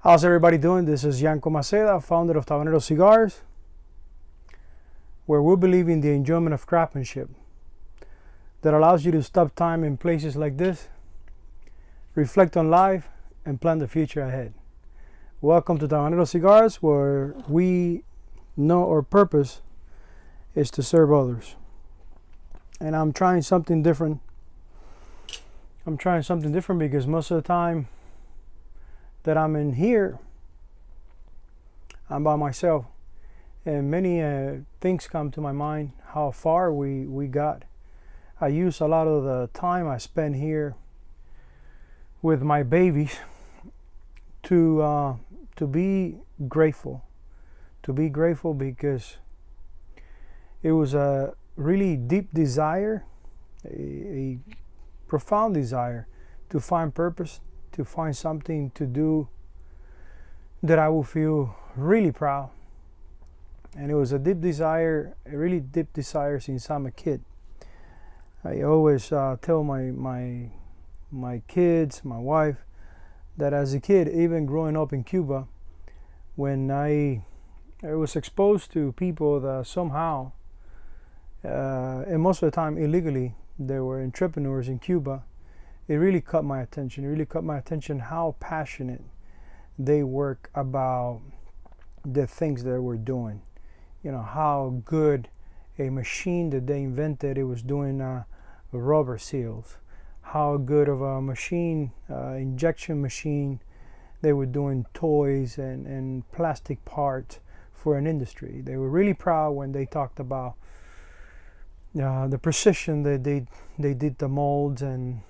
How's everybody doing? This is Yanko Maceda, founder of Tabanero Cigars, where we believe in the enjoyment of craftsmanship that allows you to stop time in places like this, reflect on life, and plan the future ahead. Welcome to Tabanero Cigars, where we know our purpose is to serve others. And I'm trying something different. Because most of the time that I'm in here, I'm by myself, and many things come to my mind, how far we got. I use a lot of the time I spend here with my babies to be grateful. To be grateful because it was a really deep desire, a profound desire to find purpose, to find something to do that I will feel really proud. And it was a deep desire, a really deep desire since I'm a kid. I always tell my kids, my wife, that as a kid, even growing up in Cuba, when I was exposed to people that somehow, and most of the time illegally, they were entrepreneurs in Cuba. It really caught my attention. It really caught my attention how passionate they work about the things that we're doing. You know, how good a machine that they invented, it was doing rubber seals. How good of a machine, injection machine, they were doing toys and plastic parts for an industry. They were really proud when they talked about the precision that they did the molds and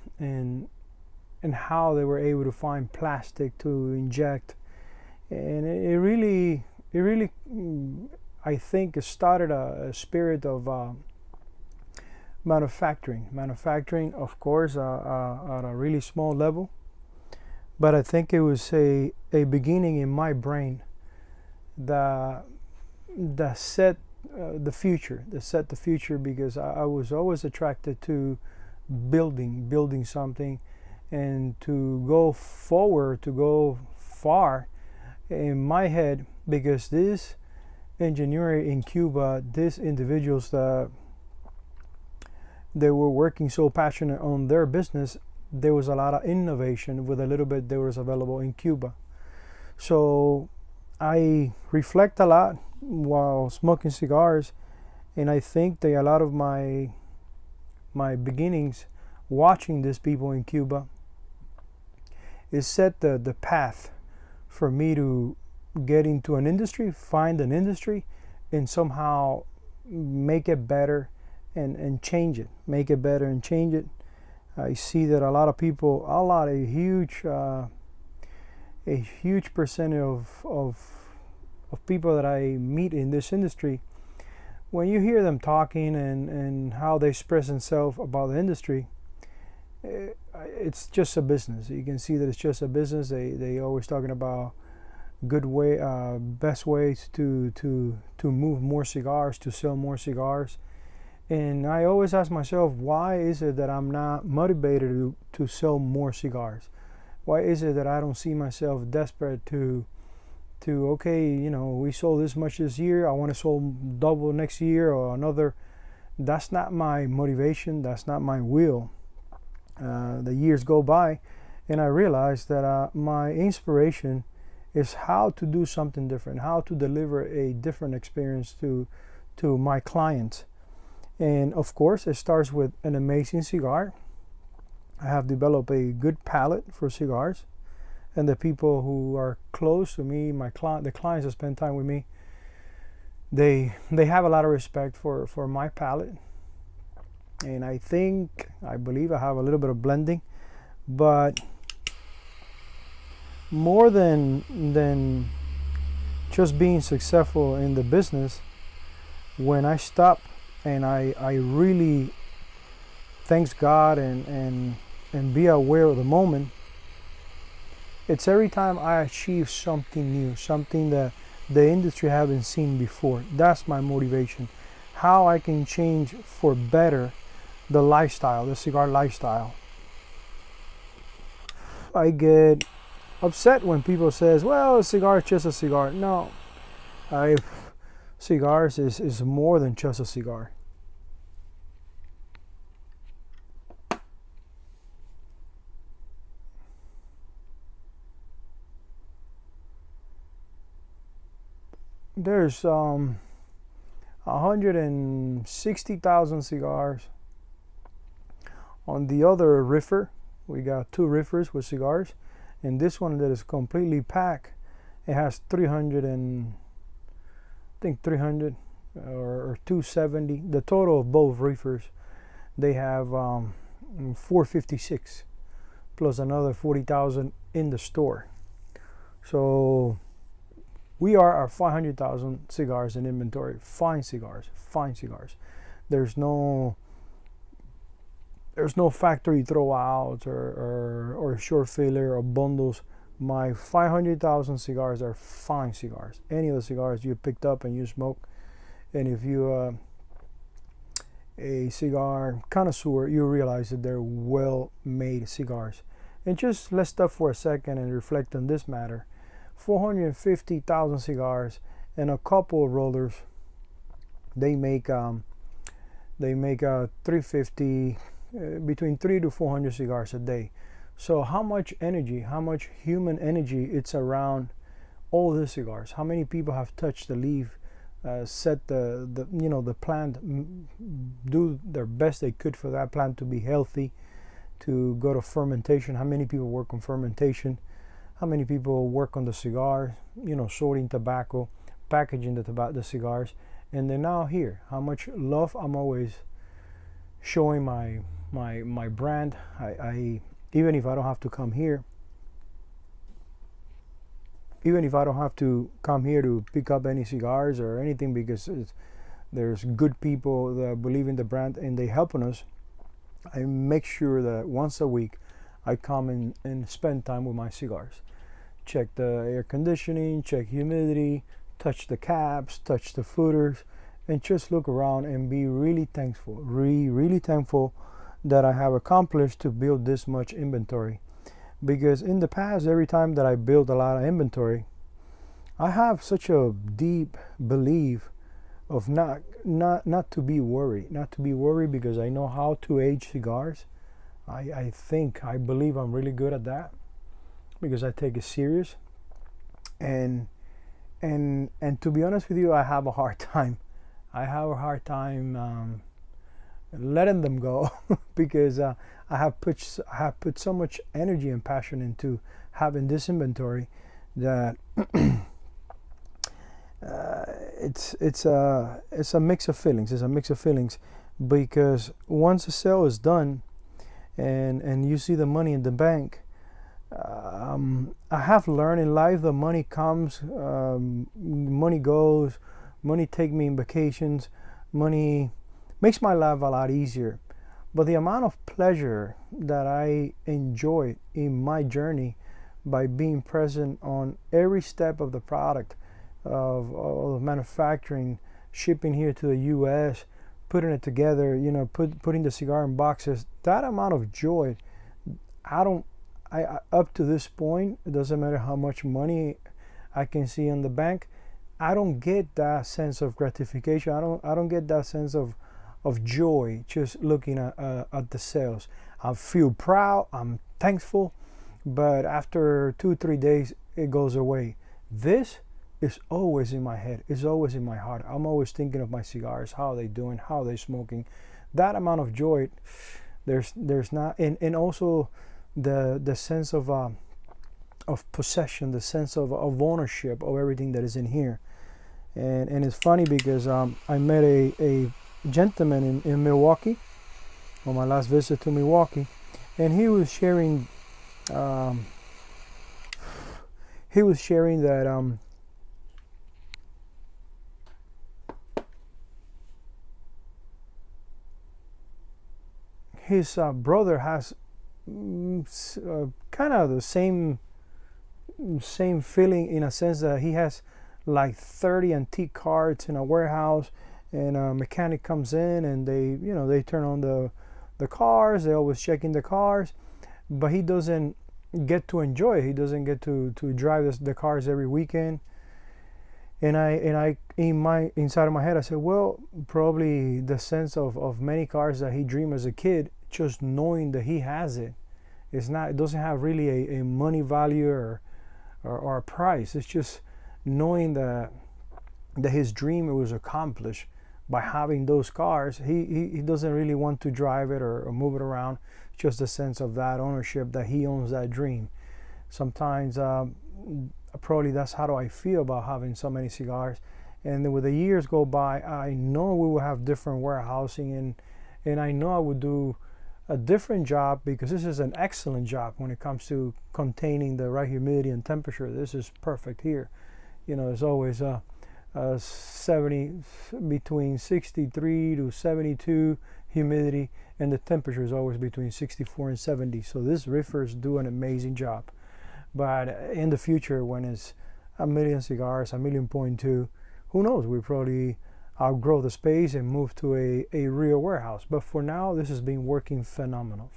how they were able to find plastic to inject. And it really I think it started a spirit of manufacturing, of course, at a really small level, but I think it was a beginning in my brain that set the future, because I was always attracted to building something and to go forward, to go far in my head, because this engineering in Cuba, these individuals that they were working so passionate on their business, there was a lot of innovation with a little bit that was available in Cuba. So I reflect a lot while smoking cigars, and I think that a lot of my beginnings watching these people in Cuba is set the path for me to get into an industry, find an industry, and somehow make it better and change it. Make it better and change it. I see that a lot of people, a huge percentage of people that I meet in this industry, when you hear them talking and how they express themselves about the industry, it's just a business. You can see that it's just a business. They always talking about best ways to move more cigars, to sell more cigars. And I always ask myself, why is it that I'm not motivated to sell more cigars? Why is it that I don't see myself desperate to okay, you know, we sold this much this year, I want to sell double next year or another? That's not my motivation. That's not my will. The years go by, and I realize that my inspiration is how to do something different, how to deliver a different experience to my clients. And of course, it starts with an amazing cigar. I have developed a good palate for cigars, and the people who are close to me, the clients that spend time with me, they have a lot of respect for my palate. And I believe I have a little bit of blending, but more than just being successful in the business, when I stop and I really thank God and be aware of the moment, it's every time I achieve something new, something that the industry haven't seen before. That's my motivation. How I can change for better the lifestyle, the cigar lifestyle. I get upset when people says, well, a cigar is just a cigar. No, cigars is more than just a cigar. There's 160,000 cigars on the other reefer. We got 2 reefers with cigars, and this one that is completely packed, it has 300 and I think 300 or 270. The total of both reefers, they have 456 plus another 40,000 in the store. So we are at 500,000 cigars in inventory. Fine cigars, fine cigars. There's no factory throwouts or short filler or bundles. My 500,000 cigars are fine cigars. Any of the cigars you picked up and you smoke, and if you a cigar connoisseur, you realize that they're well-made cigars. And just let's stop for a second and reflect on this matter. 450,000 cigars and a couple of rollers, they make 350 between 300 to 400 cigars a day. So how much energy, how much human energy it's around all the cigars? How many people have touched the leaf, set the plant, do their best they could for that plant to be healthy, to go to fermentation? How many people work on fermentation? How many people work on the cigar, sorting tobacco, packaging the cigars? And then now here, how much love I'm always showing my brand. I even if I don't have to come here, even if I don't have to come here to pick up any cigars or anything, because there's good people that believe in the brand and they helping us, I make sure that once a week I come and spend time with my cigars. Check the air conditioning, check humidity, touch the caps, touch the footers, and just look around and be really thankful, really thankful that I have accomplished to build this much inventory. Because in the past, every time that I build a lot of inventory, I have such a deep belief of not to be worried, because I know how to age cigars. I believe I'm really good at that, because I take it serious, and to be honest with you, I have a hard time letting them go because I have put so much energy and passion into having this inventory that it's a mix of feelings. It's a mix of feelings, because once the sale is done and you see the money in the bank, I have learned in life that money comes, money goes, money take me in vacations, money makes my life a lot easier. But the amount of pleasure that I enjoy in my journey by being present on every step of the product, of manufacturing, shipping here to the US, putting it together, putting the cigar in boxes, that amount of joy, up to this point, it doesn't matter how much money I can see in the bank, I don't get that sense of gratification. I don't get that sense of joy just looking at the sales. I feel proud, I'm thankful, but after 2-3 days it goes away. This is always in my head, it's always in my heart. I'm always thinking of my cigars, how are they doing, how are they smoking. That amount of joy, there's not, and also the sense of possession, the sense of ownership of everything that is in here. And it's funny because I met a gentleman in Milwaukee on my last visit to Milwaukee, and he was sharing that his brother has kind of the same feeling, in a sense that he has like 30 antique cars in a warehouse, and a mechanic comes in and they turn on the cars. They're always checking the cars, but he doesn't get to enjoy it. He doesn't get to drive the cars every weekend. And I inside of my head I said, well, probably the sense of many cars that he dreamed as a kid, just knowing that he has it, it doesn't have really a money value or a price. It's just knowing that his dream was accomplished by having those cars. He doesn't really want to drive it or move it around. Just a sense of that ownership, that he owns that dream. Sometimes probably that's how do I feel about having so many cigars. And then with the years go by, I know we will have different warehousing, and I know I would do a different job, because this is an excellent job when it comes to containing the right humidity and temperature. This is perfect here. You know, it's always 70, between 63 to 72 humidity, and the temperature is always between 64 and 70. So this reefers do an amazing job. But in the future, when it's 1,000,000 cigars, 1,200,000, who knows? We probably outgrow the space and move to a real warehouse. But for now, this has been working phenomenal.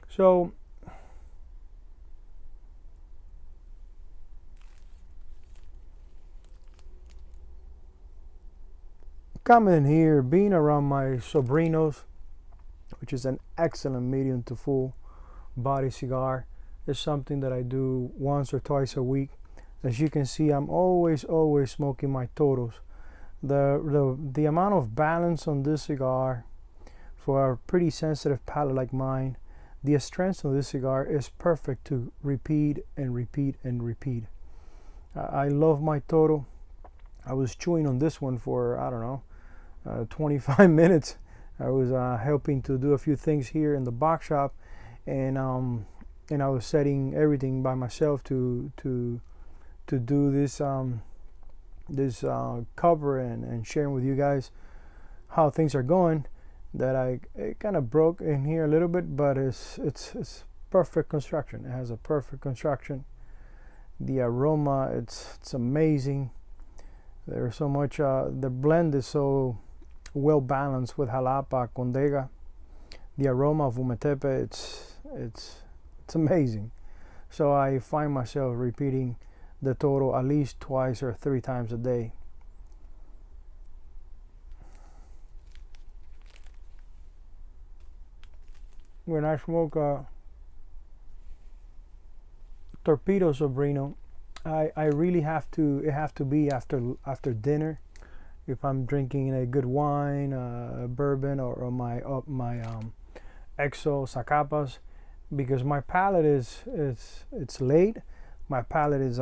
So coming in here, being around my Sobrinos, which is an excellent medium to full body cigar, is something that I do once or twice a week. As you can see, I'm always smoking my Toros. The amount of balance on this cigar, for a pretty sensitive palate like mine, the strength of this cigar is perfect to repeat and repeat and repeat. I love my Toro. I was chewing on this one for, I don't know, 25 minutes. I was helping to do a few things here in the box shop, and I was setting everything by myself to do this cover and sharing with you guys how things are going. That it kind of broke in here a little bit, but it's perfect construction. It has a perfect construction. The aroma, it's amazing. There's so much. The blend is so well balanced with Jalapa, Condega. The aroma of Umetepe, it's amazing. So I find myself repeating the Toro at least twice or 3 times a day. When I smoke a Torpedo Sobrino, I really have to be after dinner. If I'm drinking a good wine, bourbon, or my Exo Zacapas, because my palate it's late. My palate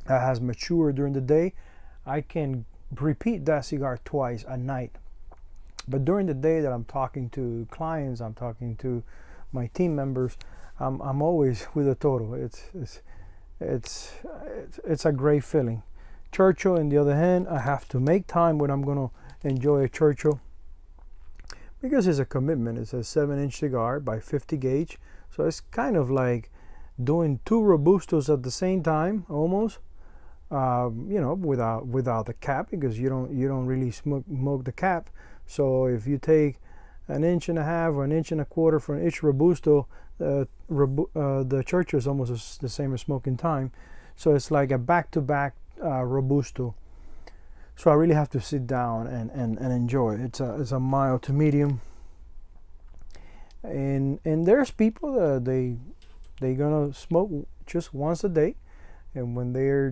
has matured during the day. I can repeat that cigar twice a night. But during the day that I'm talking to clients, I'm talking to my team members, I'm always with a Toro. It's a great feeling. Churchill, on the other hand, I have to make time when I'm gonna enjoy a Churchill, because it's a commitment. It's a 7-inch cigar by 50 gauge, so it's kind of like doing 2 Robustos at the same time, almost. You know, without the cap, because you don't really smoke the cap. So if you take 1.5 inches or 1.25 inches for each Robusto, the Churchill is almost the same as smoking time. So it's like a back-to-back Robusto. So I really have to sit down and enjoy it. It's a mild to medium. And there's people that they're gonna smoke just once a day, and when they're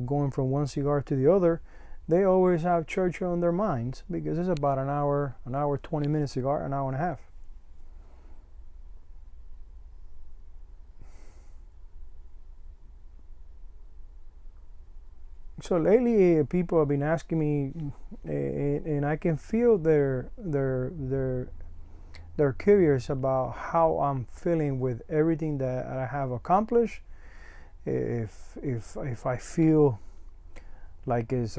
going from one cigar to the other, they always have Churchill on their minds, because it's about an hour 20-minute cigar, an hour and a half. So lately, people have been asking me, and I can feel they're curious about how I'm feeling with everything that I have accomplished. If I feel like it's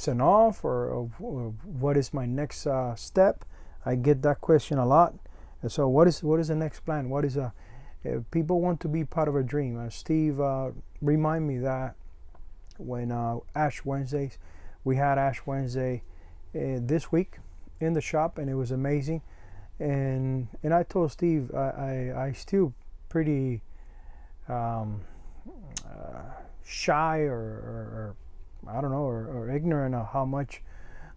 enough, or what is my next step. I get that question a lot. And so what is the next plan? What is people want to be part of a dream. Steve remind me that when Ash Wednesdays, we had Ash Wednesday this week in the shop, and it was amazing. And I told Steve I still pretty shy or I don't know, or ignorant of how much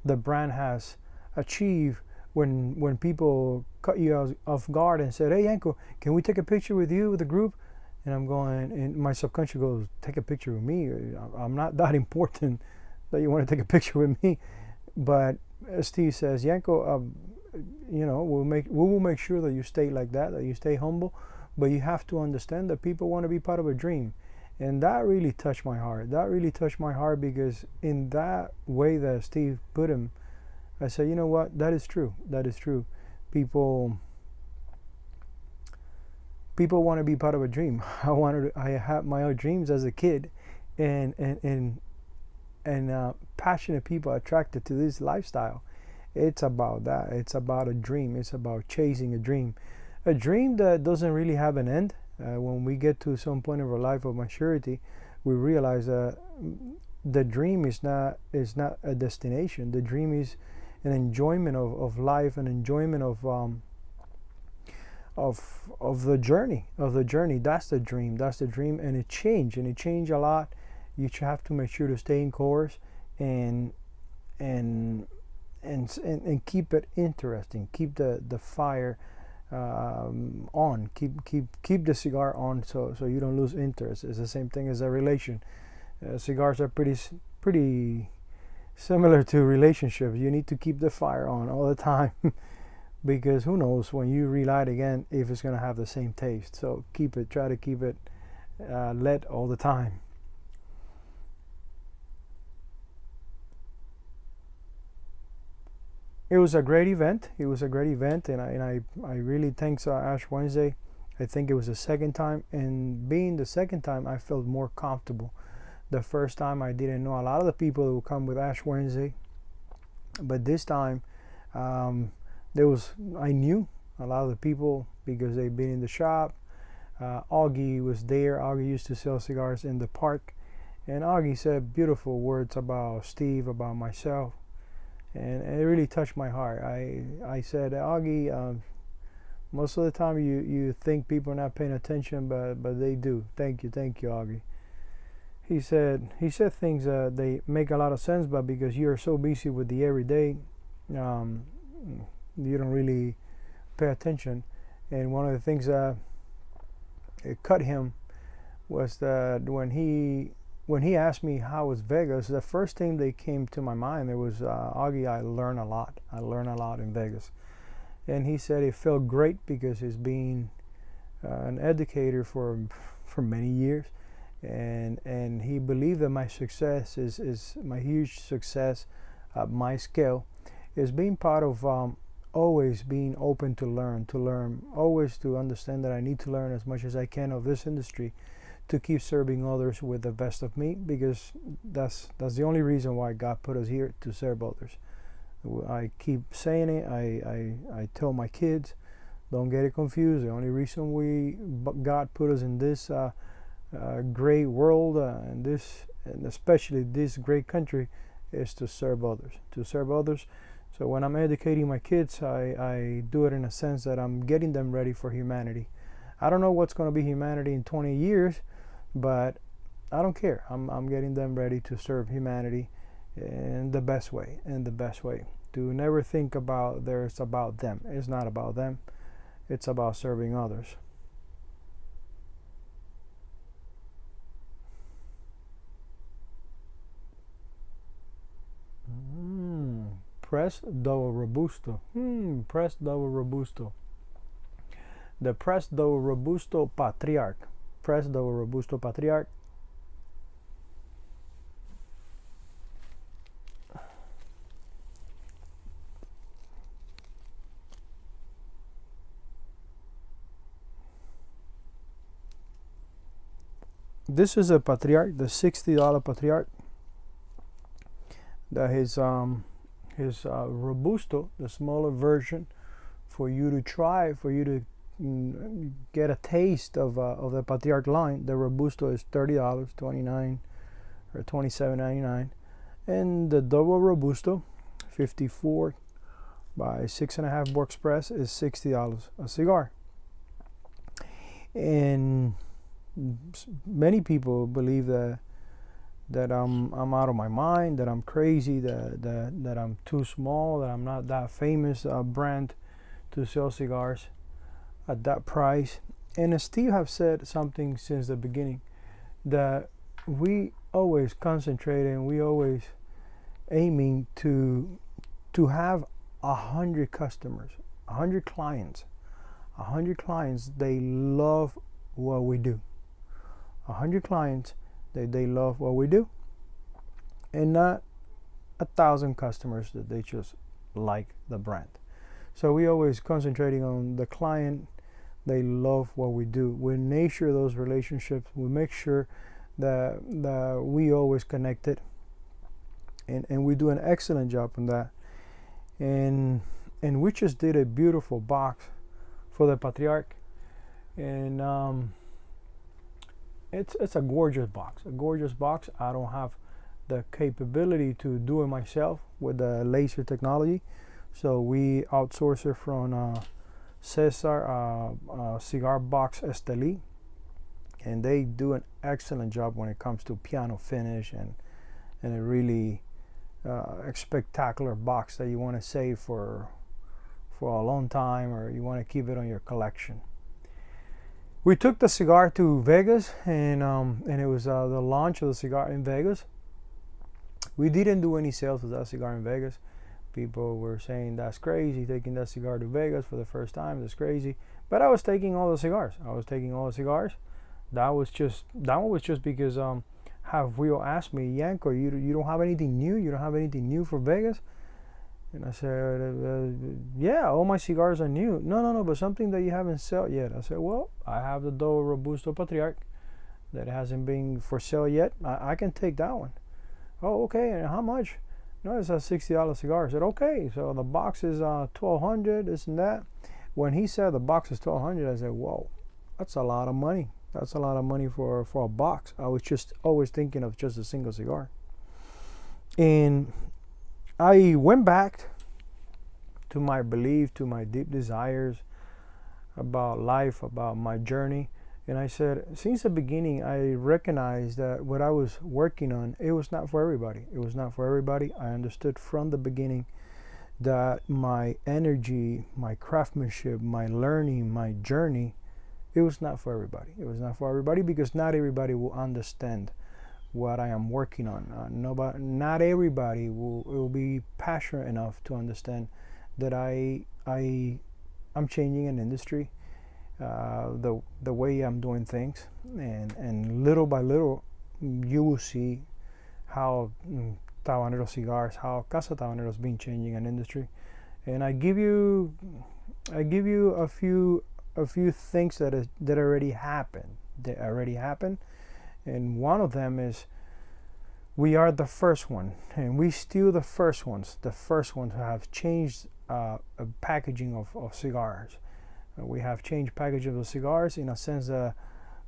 the brand has achieved when people cut you off guard and said, "Hey Yanko, can we take a picture with you with the group?" And I'm going, and my subconscious goes, "Take a picture with me? I'm not that important that you want to take a picture with me." But Steve says, "Yanko, we will make sure that you stay like that you stay humble, but you have to understand that people want to be part of a dream." And that really touched my heart. That really touched my heart, because in that way that Steve put him, I said, you know what? That is true. That is true. People want to be part of a dream. I had my own dreams as a kid, and passionate people attracted to this lifestyle. It's about that. It's about a dream. It's about chasing a dream that doesn't really have an end. When we get to some point of our life of maturity, we realize that the dream is not a destination. The dream is an enjoyment of life, an enjoyment of the journey. That's the dream. And it changed a lot. You have to make sure to stay in course and keep it interesting. Keep the fire on. Keep the cigar on, so you don't lose interest. It's the same thing as a relation. Cigars are pretty similar to relationships. You need to keep the fire on all the time because who knows when you relight again if it's going to have the same taste. So try to keep it lit all the time. It was a great event. And I really thanks Ash Wednesday. I think it was the second time, and being the second time, I felt more comfortable. The first time, I didn't know a lot of the people that would come with Ash Wednesday, but this time, I knew a lot of the people because they've been in the shop. Augie was there. Augie used to sell cigars in the park, and Augie said beautiful words about Steve, about myself. And it really touched my heart. I said, Augie, most of the time you think people are not paying attention, but they do. Thank you, Augie. He said things they make a lot of sense, but because you're so busy with the everyday, you don't really pay attention. And one of the things that it cut him was that when he asked me how was Vegas, the first thing that came to my mind, there was Augie, I learn a lot in Vegas. And he said it felt great because he's been an educator for many years, and he believed that my success is my huge success at my scale is being part of always being open to learn, always to understand that I need to learn as much as I can of this industry to keep serving others with the best of me, because that's the only reason why God put us here, to serve others. I keep saying it. I tell my kids, don't get it confused. The only reason God put us in this great world and especially this great country is to serve others. So when I'm educating my kids, I do it in a sense that I'm getting them ready for humanity. I don't know what's going to be humanity in 20 years, but I don't care. I'm getting them ready to serve humanity in the best way. To never think about there's about them. It's not about them. It's about serving others. Pressed double robusto. Pressed double robusto. The pressed double robusto patriarch. Pressed double robusto patriarch. This is a patriarch, the $60 patriarch. That his robusto, the smaller version, for you to try, for you to get a taste of the patriarch line. The robusto is $30, $29 or $27.99, and the double robusto, $54. by 6.5 Borg Express is $60 a cigar. And many people believe that I'm out of my mind, that I'm crazy, that I'm too small, that I'm not that famous a brand to sell cigars at that price. And Steve have said something since the beginning, that we always concentrate and we always aiming to have 100 customers, 100 clients. 100 clients, they love what we do. 100 clients, they love what we do, and not 1,000 customers that they just like the brand. So we always concentrating on the client. They love what we do. We nurture those relationships. We make sure that we always connected, and we do an excellent job on that. And we just did a beautiful box for the Patriarch, and it's a gorgeous box. I don't have the capability to do it myself with the laser technology, so we outsource it from Cesar Cigar Box Esteli, and they do an excellent job when it comes to piano finish and a really spectacular box that you want to save for a long time, or you want to keep it on your collection. We took the cigar to Vegas, and it was the launch of the cigar in Vegas. We didn't do any sales of that cigar in Vegas. People were saying that's crazy, taking that cigar to Vegas for the first time. That's crazy. But I was taking all the cigars. That was just because Have Will asked me, Yanko, you don't have anything new? You don't have anything new for Vegas? And I said, yeah, all my cigars are new. No, but something that you haven't sold yet. I said, well, I have the Do Robusto Patriarch that hasn't been for sale yet. I can take that one. Oh, okay, and how much? No, it's a $60 cigar. I said, okay, so the box is $1,200, this and that. When he said the box is $1,200, I said, whoa, that's a lot of money. That's a lot of money for a box. I was just always thinking of just a single cigar. And I went back to my belief, to my deep desires about life, about my journey. And I said, since the beginning, I recognized that what I was working on, it was not for everybody. It was not for everybody. I understood from the beginning that my energy, my craftsmanship, my learning, my journey, it was not for everybody. It was not for everybody because not everybody will understand what I am working on. Not everybody will be passionate enough to understand that I'm changing an industry, the way I'm doing things, and little by little you will see how Tabanero Cigars, how Casa Tabanero has been changing an industry. And I give you a few things that already happened. And one of them is we are the first one, and we still the first ones who have changed packaging of cigars. We have changed packaging of cigars in a sense that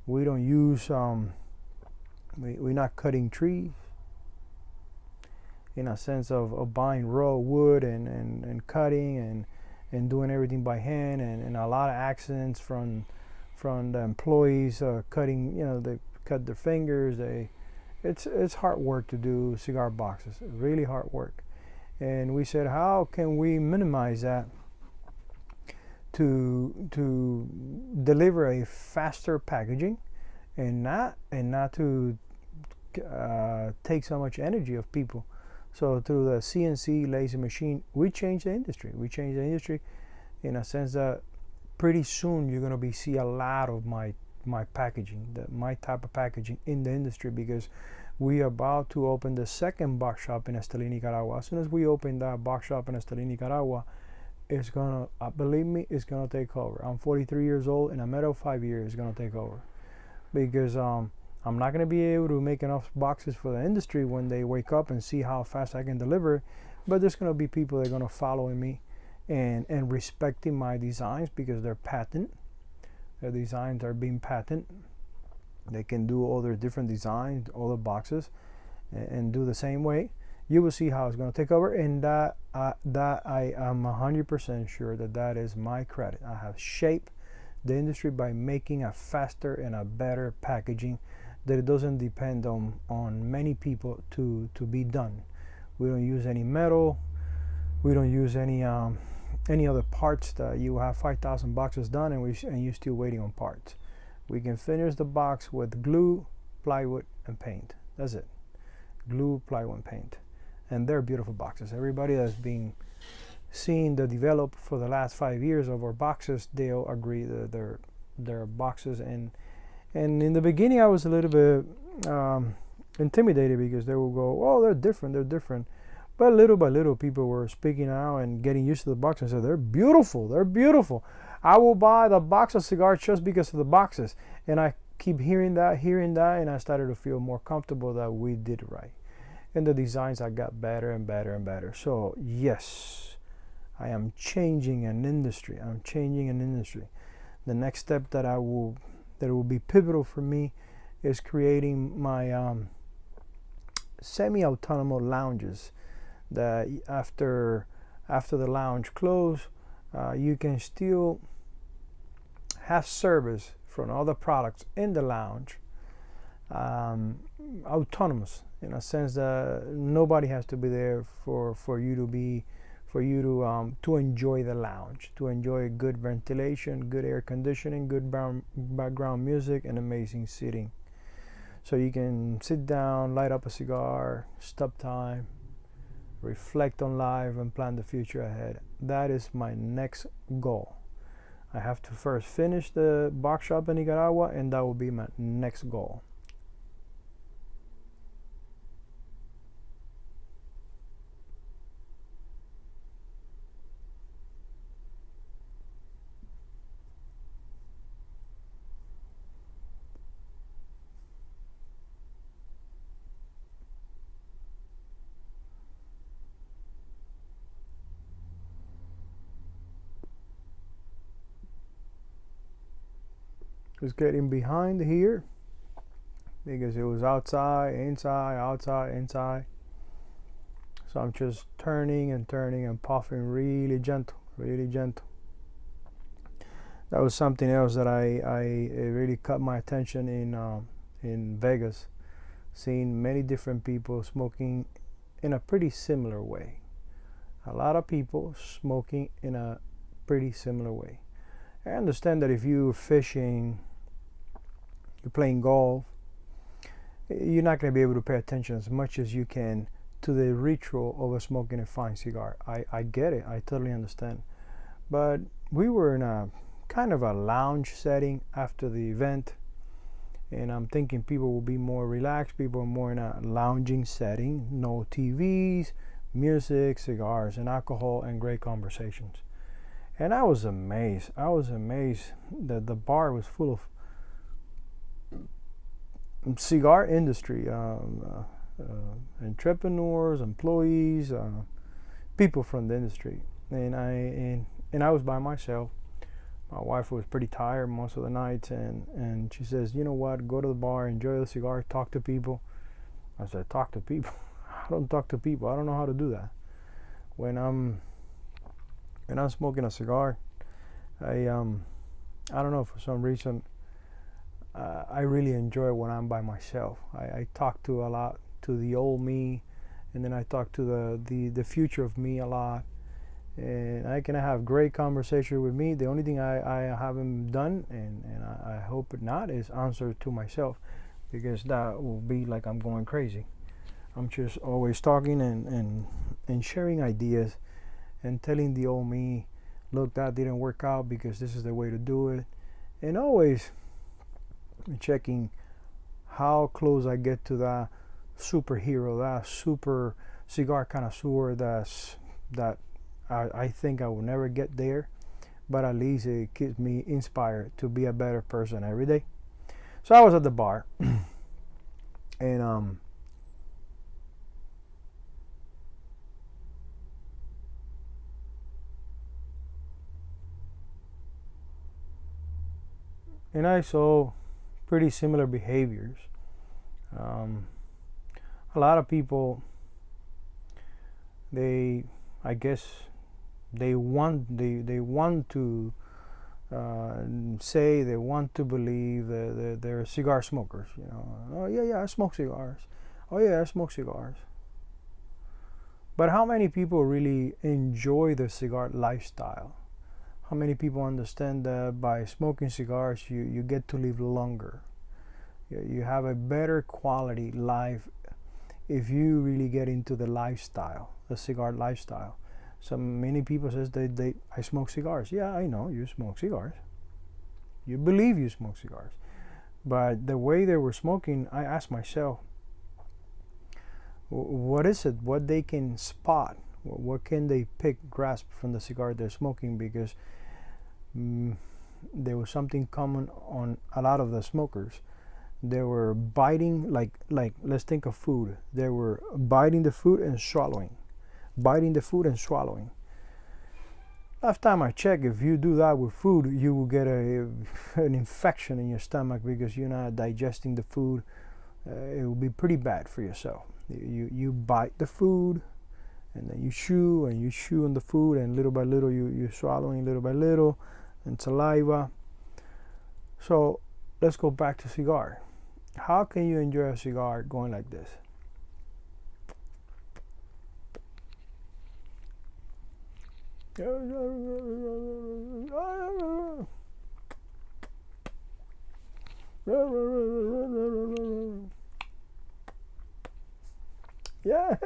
we don't use, we're not cutting trees, in a sense of buying raw wood and cutting and doing everything by hand, and a lot of accidents from the employees cutting, they cut their fingers. It's hard work to do cigar boxes, really hard work. And we said, how can we minimize that to deliver a faster packaging and not to take so much energy of people? So through the CNC laser machine, we changed the industry. We changed the industry in a sense that pretty soon you're going to see a lot of my packaging, my type of packaging in the industry, because we are about to open the second box shop in Esteli, Nicaragua. As soon as we open that box shop in Esteli, Nicaragua, it's gonna, believe me, it's gonna take over. I'm 43 years old. In a matter of 5 years, it's gonna take over, because I'm not gonna be able to make enough boxes for the industry when they wake up and see how fast I can deliver. But there's gonna be people that are gonna follow me and respecting my designs because they're patent. The designs are being patent. They can do all their different designs, all the boxes, and do the same way. You will see how it's going to take over, and that I am 100% sure that is my credit. I have shaped the industry by making a faster and a better packaging that it doesn't depend on many people to be done. We don't use any metal. We don't use any other parts that you have 5,000 boxes done and you're still waiting on parts. We can finish the box with glue, plywood, and paint. That's it. Glue, plywood, and paint. And they're beautiful boxes. Everybody that's been seeing the develop for the last 5 years of our boxes, they'll agree that they're boxes. And in the beginning, I was a little bit intimidated because they will go, oh, they're different. But little by little, people were speaking out and getting used to the boxes and said, they're beautiful. I will buy the box of cigars just because of the boxes. And I keep hearing that, and I started to feel more comfortable that we did it right. And the designs, I got better and better. So yes, I am changing an industry. The next step that will be pivotal for me is creating my semi-autonomous lounges. That after the lounge close, you can still have service from other products in the lounge, autonomous in a sense that nobody has to be there for you to enjoy the lounge, to enjoy good ventilation, good air conditioning, good background music, and amazing seating. So you can sit down, light up a cigar, stop time, reflect on life, and plan the future ahead. That is my next goal. I have to first finish the box shop in Nicaragua, and that will be my next goal. Just getting behind here because it was outside, inside. So I'm just turning and puffing really gentle. That was something else that it really caught my attention in Vegas, seeing many different people smoking in a pretty similar way. A lot of people smoking in a pretty similar way. I understand that if you're fishing, you're playing golf, you're not going to be able to pay attention as much as you can to the ritual of smoking a fine cigar. I get it. I totally understand. But we were in a kind of a lounge setting after the event, and I'm thinking people will be more relaxed. People are more in a lounging setting. No TVs, music, cigars, and alcohol, and great conversations. And I was amazed. That the bar was full of cigar industry, entrepreneurs, employees, people from the industry. And I was by myself. My wife was pretty tired most of the nights, and she says, you know what, go to the bar, enjoy the cigar, talk to people. I said, talk to people? I don't talk to people. I don't know how to do that. When I'm smoking a cigar, I don't know, for some reason, I really enjoy when I'm by myself. I talk to a lot to the old me, and then I talk to the future of me a lot, and I can have great conversation with me. The only thing I haven't done, and I hope not, is answer to myself, because that will be like I'm going crazy. I'm just always talking and sharing ideas and telling the old me, look, that didn't work out because this is the way to do it, and always checking how close I get to that superhero, that super cigar connoisseur that I think I will never get there, but at least it keeps me inspired to be a better person every day. So I was at the bar and I saw pretty similar behaviors. A lot of people they, I guess, they want to say, they want to believe that they're cigar smokers. You know, oh yeah, I smoke cigars. Oh yeah, I smoke cigars. But how many people really enjoy the cigar lifestyle? How many people understand that by smoking cigars you get to live longer? You have a better quality life if you really get into the lifestyle, the cigar lifestyle. So many people says I smoke cigars. Yeah, I know you smoke cigars. You believe you smoke cigars. But the way they were smoking, I asked myself, what is it? What they can spot? What can they grasp from the cigar they're smoking? Because there was something common on a lot of the smokers. They were biting, like let's think of food. They were biting the food and swallowing. Biting the food and swallowing. Last time I checked, if you do that with food, you will get an infection in your stomach because you're not digesting the food. It will be pretty bad for yourself. You bite the food, and then you chew on the food, and little by little you're swallowing little by little, and saliva. So let's go back to cigar. How can you enjoy a cigar going like this? Yeah.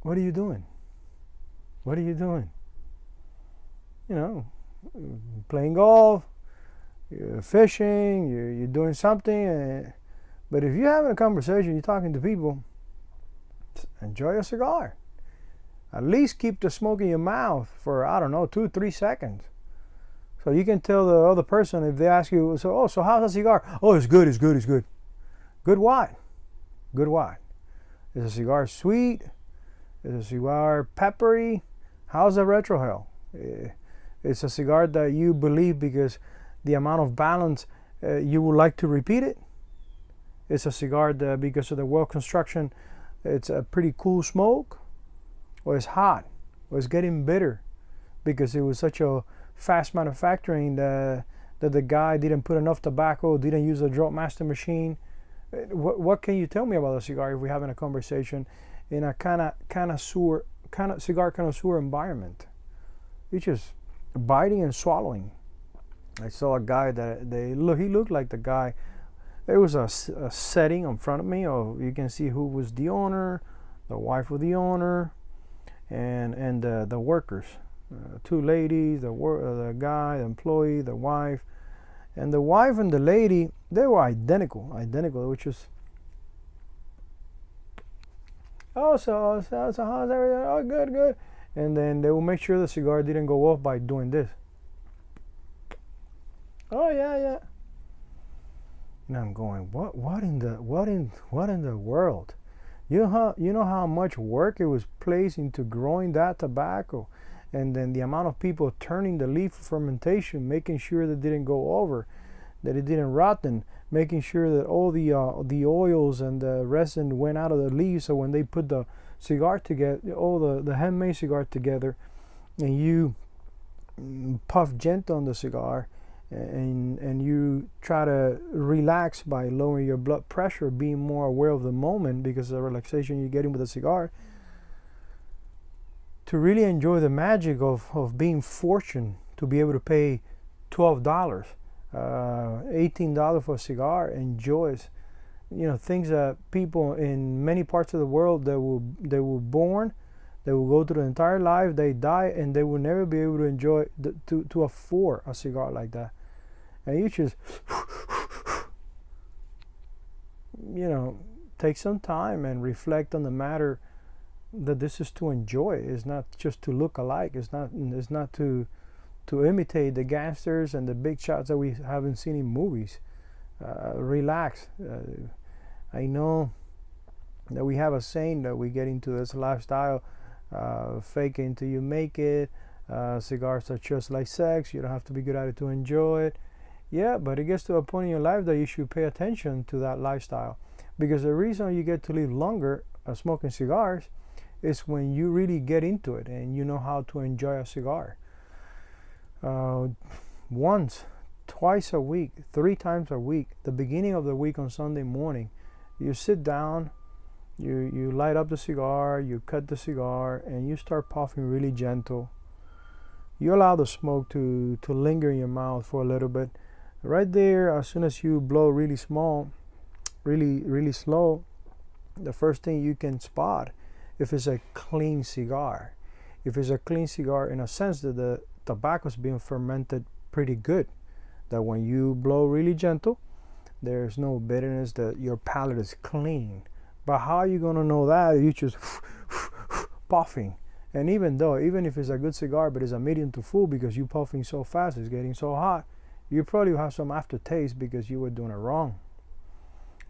What are you doing? What are you doing? You know, playing golf, you're fishing, you're doing something. But if you're having a conversation, you're talking to people, enjoy a cigar. At least keep the smoke in your mouth for, I don't know, 2-3 seconds. So you can tell the other person if they ask you, so how's the cigar? Oh, it's good, it's good, it's good. Good what? Good what? Is a cigar sweet? Is a cigar peppery? How's the retrohale? It's a cigar that you believe because the amount of balance you would like to repeat it. It's a cigar that because of the well construction, it's a pretty cool smoke. Or it's hot, or it's getting bitter because it was such a fast manufacturing that the guy didn't put enough tobacco, didn't use a drop master machine. What can you tell me about a cigar if we're having a conversation in a cigar connoisseur environment? You're just biting and swallowing. I saw a guy he looked like the guy. There was a setting in front of me. You can see who was the owner, the wife of the owner, and the workers, 2 ladies, the guy, the employee, the wife, and the wife and the lady, they were identical, which is, so how's everything? Oh, good. And then they will make sure the cigar didn't go off by doing this. Oh yeah. And I'm going, what in the world? You know how much work it was placed into growing that tobacco, and then the amount of people turning the leaf fermentation, making sure that it didn't go over, that it didn't rotten, making sure that all the oils and the resin went out of the leaves. So when they put the cigar together, all the handmade cigar together, and you puff gentle on the cigar, and you try to relax by lowering your blood pressure, being more aware of the moment because of the relaxation you're getting with the cigar, to really enjoy the magic of being fortunate to be able to pay $12, $18 for a cigar, enjoys, things that people in many parts of the world they were born, they will go through the entire life, they die, and they will never be able to enjoy to afford a cigar like that. And you just, take some time and reflect on the matter that this is to enjoy. It's not just to look alike. It's not to imitate the gangsters and the big shots that we haven't seen in movies. Relax. I know that we have a saying that we get into this lifestyle, fake it until you make it. Cigars are just like sex. You don't have to be good at it to enjoy it. Yeah, but it gets to a point in your life that you should pay attention to that lifestyle, because the reason you get to live longer smoking cigars is when you really get into it and you know how to enjoy a cigar. Once, twice a week, 3 times a week, the beginning of the week on Sunday morning, you sit down, you light up the cigar, you cut the cigar, and you start puffing really gentle. You allow the smoke to linger in your mouth for a little bit. Right there, as soon as you blow really small, really slow, the first thing you can spot if it's a clean cigar. If it's a clean cigar in a sense that the tobacco is being fermented pretty good, that when you blow really gentle, there's no bitterness, that your palate is clean. But how are you gonna know that if you just puffing? And even if it's a good cigar but it's a medium to full, because you puffing so fast, it's getting so hot, you probably have some aftertaste because you were doing it wrong.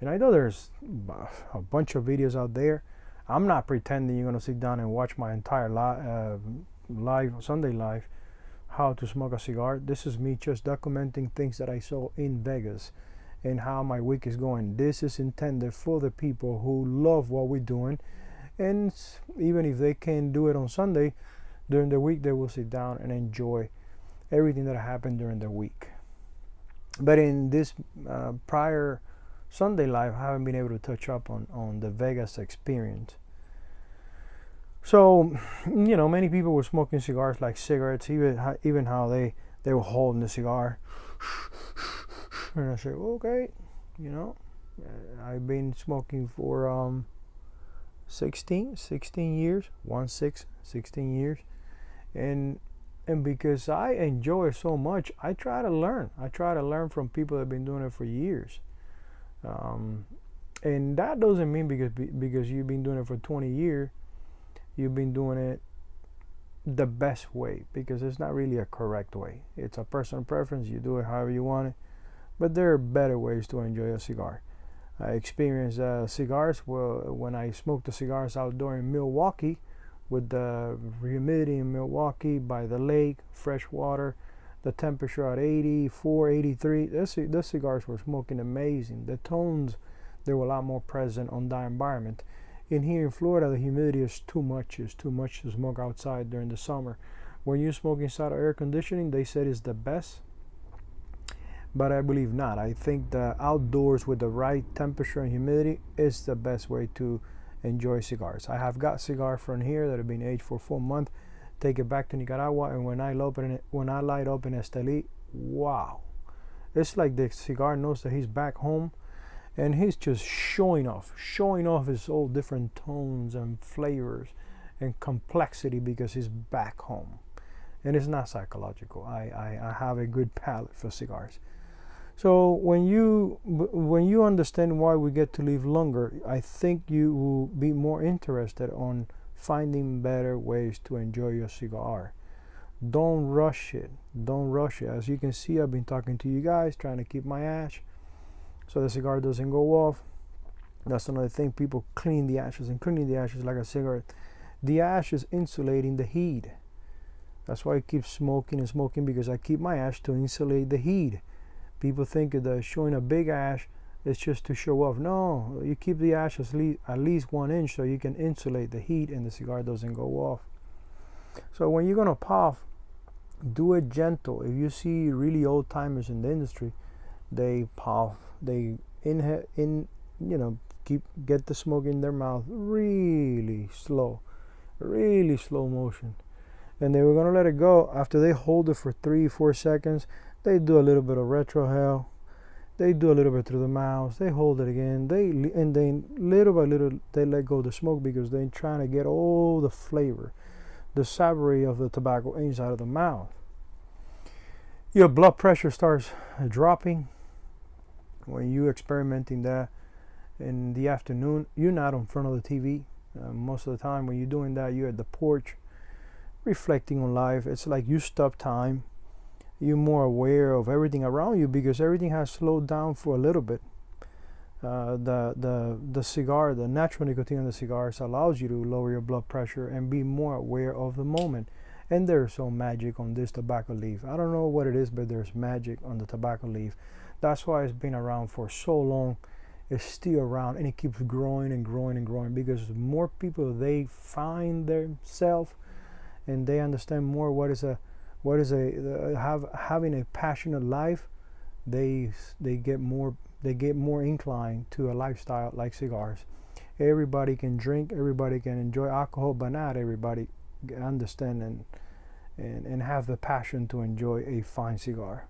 And I know there's a bunch of videos out there. I'm not pretending you're gonna sit down and watch my entire live Sunday live how to smoke a cigar. This is me just documenting things that I saw in Vegas and how my week is going. This is intended for the people who love what we're doing, and even if they can't do it on Sunday, during the week they will sit down and enjoy everything that happened during the week. But in this prior Sunday live, I haven't been able to touch up on the Vegas experience. So, many people were smoking cigars like cigarettes, even how they were holding the cigar. And I said, okay, I've been smoking for 16 years, 16 years. And because I enjoy it so much, I try to learn. I try to learn from people that have been doing it for years. And that doesn't mean because you've been doing it for 20 years, you've been doing it the best way, because it's not really a correct way. It's a personal preference. You do it however you want it. But there are better ways to enjoy a cigar. I experienced cigars when I smoked the cigars outdoor in Milwaukee, with the humidity in Milwaukee by the lake, fresh water, the temperature at 84, 83. The cigars were smoking amazing. The tones, they were a lot more present on that environment. In here in Florida, the humidity is too much. It's too much to smoke outside during the summer. When you smoke inside of air conditioning, they said it's the best. But I believe not. I think the outdoors with the right temperature and humidity is the best way to enjoy cigars. I have got cigars from here that have been aged for 4 months. Take it back to Nicaragua, and when I light up in Esteli, wow! It's like the cigar knows that he's back home, and he's just showing off his all different tones and flavors and complexity because he's back home. And it's not psychological. I have a good palate for cigars. So when you understand why we get to live longer, I think you will be more interested on finding better ways to enjoy your cigar. Don't rush it. As you can see, I've been talking to you guys, trying to keep my ash so the cigar doesn't go off. That's another thing. People clean the ashes, and cleaning the ashes like a cigarette. The ash is insulating the heat. That's why I keep smoking and smoking, because I keep my ash to insulate the heat. People think that showing a big ash is just to show off. No, you keep the ash at least 1 inch so you can insulate the heat and the cigar doesn't go off. So when you're gonna puff, do it gentle. If you see really old timers in the industry, they puff, they inhale, get the smoke in their mouth really slow motion, and they were gonna let it go. After they hold it for 3-4 seconds, they do a little bit of retrohale, they do a little bit through the mouth, they hold it again, and then little by little they let go of the smoke, because they're trying to get all the flavor, the savory of the tobacco inside of the mouth. Your blood pressure starts dropping when you experimenting that in the afternoon. You're not in front of the TV. Most of the time when you're doing that, you're at the porch reflecting on life. It's like you stop time. You're more aware of everything around you, because everything has slowed down for a little bit. The cigar, the natural nicotine in the cigars allows you to lower your blood pressure and be more aware of the moment. And there's some magic on this tobacco leaf. I don't know what it is, but there's magic on the tobacco leaf. That's why it's been around for so long is still around, and it keeps growing and growing and growing, because more people they find themselves and they understand more having a passionate life. They get more inclined to a lifestyle like cigars. Everybody can drink, everybody can enjoy alcohol, but not everybody understand and have the passion to enjoy a fine cigar.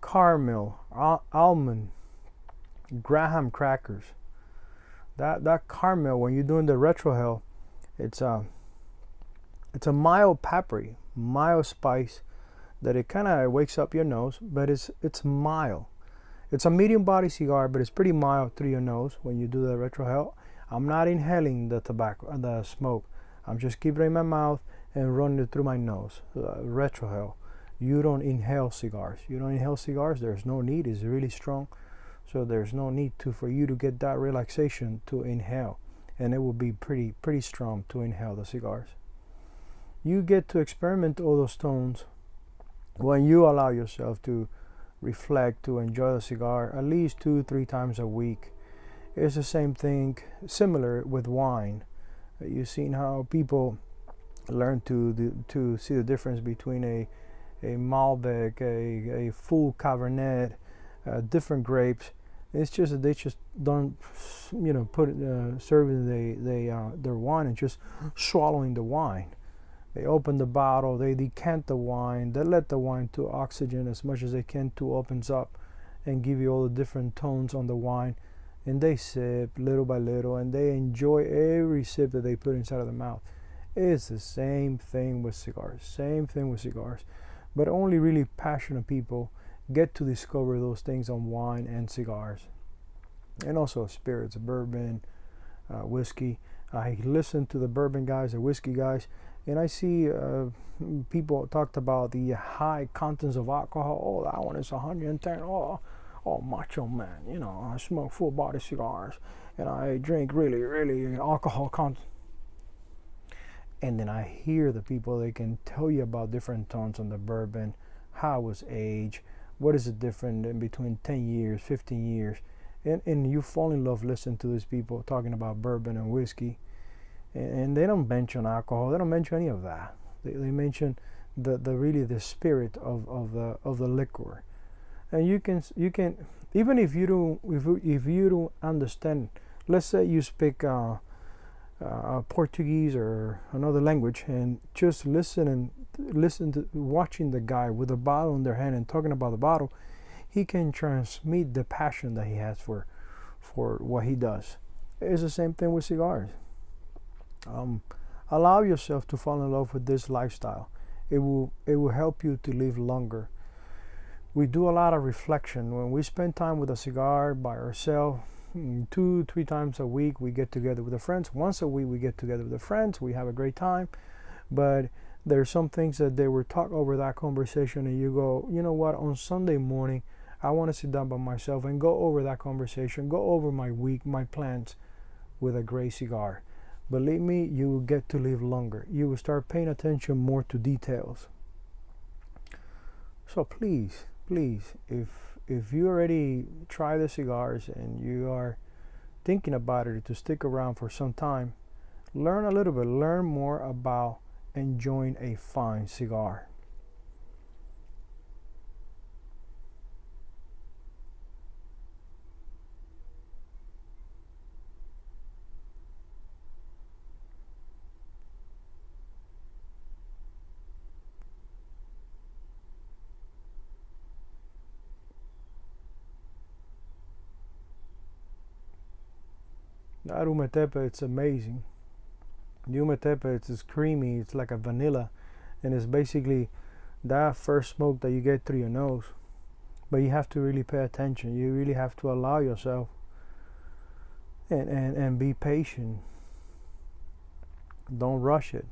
Caramel, almond, graham crackers. That caramel, when you're doing the retrohale, it's a mild peppery, mild spice that it kind of wakes up your nose, but it's mild. It's a medium body cigar, but it's pretty mild through your nose when you do the retrohale. I'm not inhaling the tobacco, the smoke. I'm just keeping it in my mouth and running it through my nose. Retrohale. You don't inhale cigars. You don't inhale cigars. There's no need. It's really strong, so there's no need for you to get that relaxation to inhale, and it will be pretty strong to inhale the cigars. You get to experiment all those tones when you allow yourself to reflect, to enjoy the cigar at least 2-3 times a week. It's the same thing, similar with wine. You've seen how people learn to see the difference between a Malbec, a full Cabernet, different grapes. It's just that they just don't, put serving their wine and just swallowing the wine. They open the bottle, they decant the wine, they let the wine to oxygen as much as they can to opens up and give you all the different tones on the wine, and they sip little by little, and they enjoy every sip that they put inside of the mouth. It's the same thing with cigars. But only really passionate people get to discover those things on wine and cigars, and also spirits, bourbon, whiskey. I listen to the bourbon guys, the whiskey guys, and I see people talked about the high contents of alcohol. Oh, that one is 110. Oh, macho man. I smoke full body cigars, and I drink really alcohol content. And then I hear the people, they can tell you about different tones on the bourbon, how it was aged, what is the difference in between 10 years, 15 years. And you fall in love listening to these people talking about bourbon and whiskey. And they don't mention alcohol, they don't mention any of that. They mention the spirit of the liquor. And you can even if you don't understand, let's say you speak Portuguese or another language, and just listen to watching the guy with a bottle in their hand and talking about the bottle, he can transmit the passion that he has for what he does. It's the same thing with cigars. Allow yourself to fall in love with this lifestyle. It will help you to live longer. We do a lot of reflection when we spend time with a cigar by ourselves. 2-3 times a week we get together with the friends. Once a week we get together with the friends. We have a great time, but there's some things that they were talk over that conversation, and you go, you know what? On Sunday morning, I want to sit down by myself and go over that conversation, go over my week, my plans, with a great cigar. Believe me, you will get to live longer. You will start paying attention more to details. So please, if you already try the cigars and you are thinking about it to stick around for some time, learn a little bit, learn more about enjoying a fine cigar. That Umetepe, it's amazing. The Umetepe, it's creamy, it's like a vanilla, and it's basically that first smoke that you get through your nose. But you have to really pay attention. You really have to allow yourself and be patient. Don't rush it.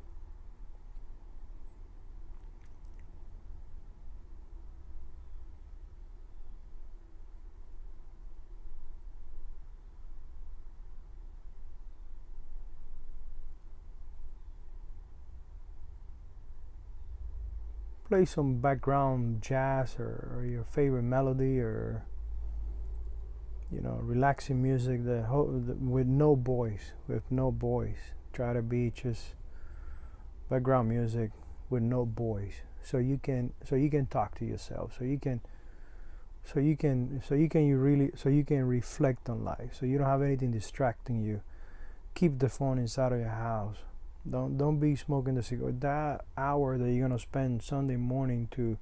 Play some background jazz or your favorite melody, or relaxing music with no voice. Try to be just background music with no voice, so you can talk to yourself, so you can reflect on life, so you don't have anything distracting you. Keep the phone inside of your house. Don't be smoking the cigar. That hour that you're gonna spend Sunday morning to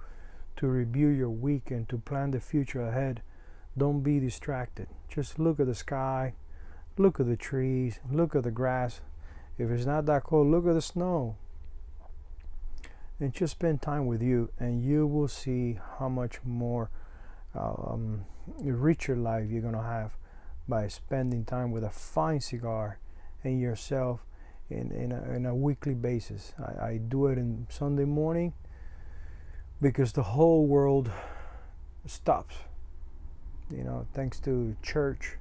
review your week and to plan the future ahead, don't be distracted. Just look at the sky, look at the trees, look at the grass. If it's not that cold, look at the snow. And just spend time with you, and you will see how much more richer life you're gonna have by spending time with a fine cigar and yourself in a weekly basis. I do it in Sunday morning because the whole world stops, thanks to church,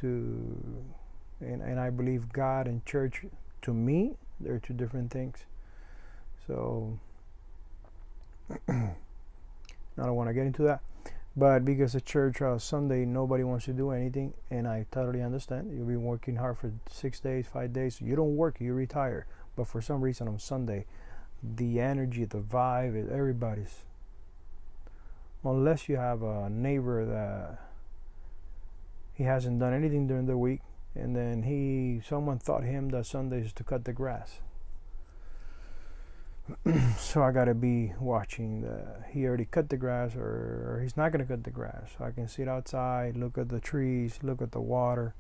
and I believe God and church, to me, they're two different things. So I don't want to get into that, but because the church Sunday nobody wants to do anything, and I totally understand. You've been working hard for 6 days, 5 days. You don't work, you retire. But for some reason on Sunday, the energy, the vibe, everybody's. Unless you have a neighbor that he hasn't done anything during the week, and then someone taught him that Sunday is to cut the grass. So I gotta be watching he already cut the grass, or he's not gonna cut the grass. So I can sit outside, look at the trees, look at the water,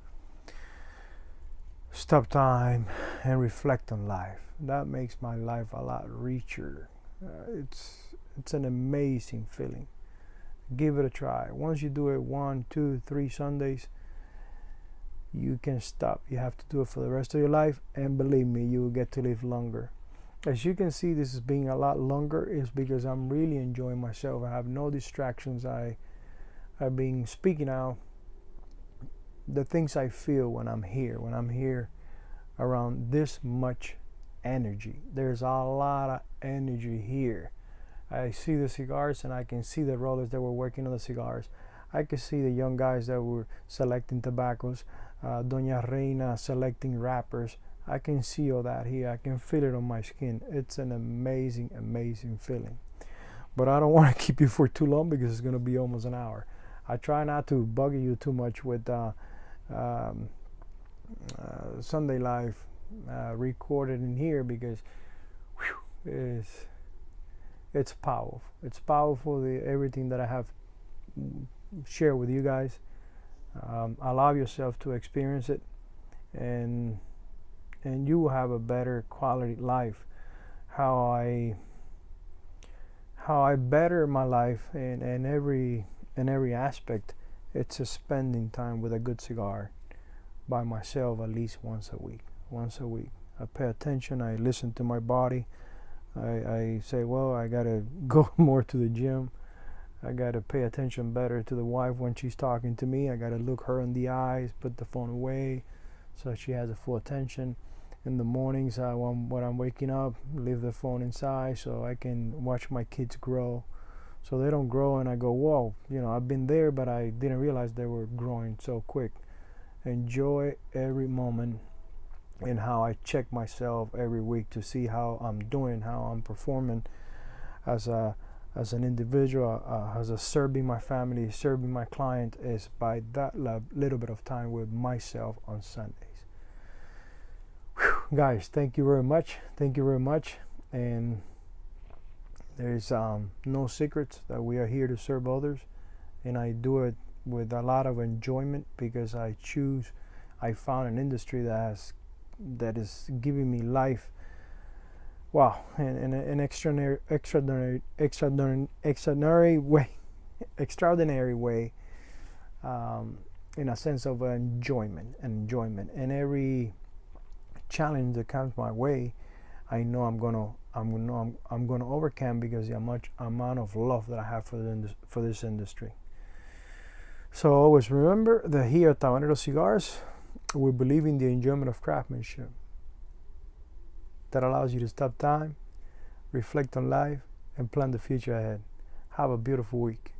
stop time, and reflect on life. That makes my life a lot richer. It's an amazing feeling. Give it a try. Once you do it 1, 2, 3 Sundays, you can stop. You have to do it for the rest of your life, and believe me, you will get to live longer. As you can see, this is being a lot longer is because I'm really enjoying myself. I have no distractions. I've been speaking out the things I feel when I'm here around this much energy. There's a lot of energy here. I see the cigars, and I can see the rollers that were working on the cigars. I can see the young guys that were selecting tobaccos, Doña Reina selecting wrappers. I can see all that here. I can feel it on my skin. It's an amazing, amazing feeling. But I don't want to keep you for too long because it's going to be almost an hour. I try not to bug you too much with Sunday Live recorded in here, because it's powerful. It's powerful, everything that I have shared with you guys. Allow yourself to experience it, and you will have a better quality life. How I better my life in every aspect, it's just spending time with a good cigar by myself at least once a week. I pay attention. I listen to my body. I say, well, I gotta go more to the gym. I gotta pay attention better to the wife when she's talking to me. I gotta look her in the eyes, put the phone away, so she has a full attention. In the mornings, when I'm waking up, leave the phone inside so I can watch my kids grow, so they don't grow and I go, whoa, I've been there, but I didn't realize they were growing so quick. Enjoy every moment, and how I check myself every week to see how I'm doing, how I'm performing as an individual, as a serving my family, serving my client, is by that little bit of time with myself on Sundays. Whew, guys, thank you very much. And there's no secrets that we are here to serve others, and I do it with a lot of enjoyment because I found an industry that is giving me life. Wow, in an extraordinary way, in a sense of enjoyment. And every challenge that comes my way, I know I'm gonna overcome because the much amount of love that I have for this industry. So always remember that here at Tabanero Cigars, we believe in the enjoyment of craftsmanship that allows you to stop time, reflect on life, and plan the future ahead. Have a beautiful week.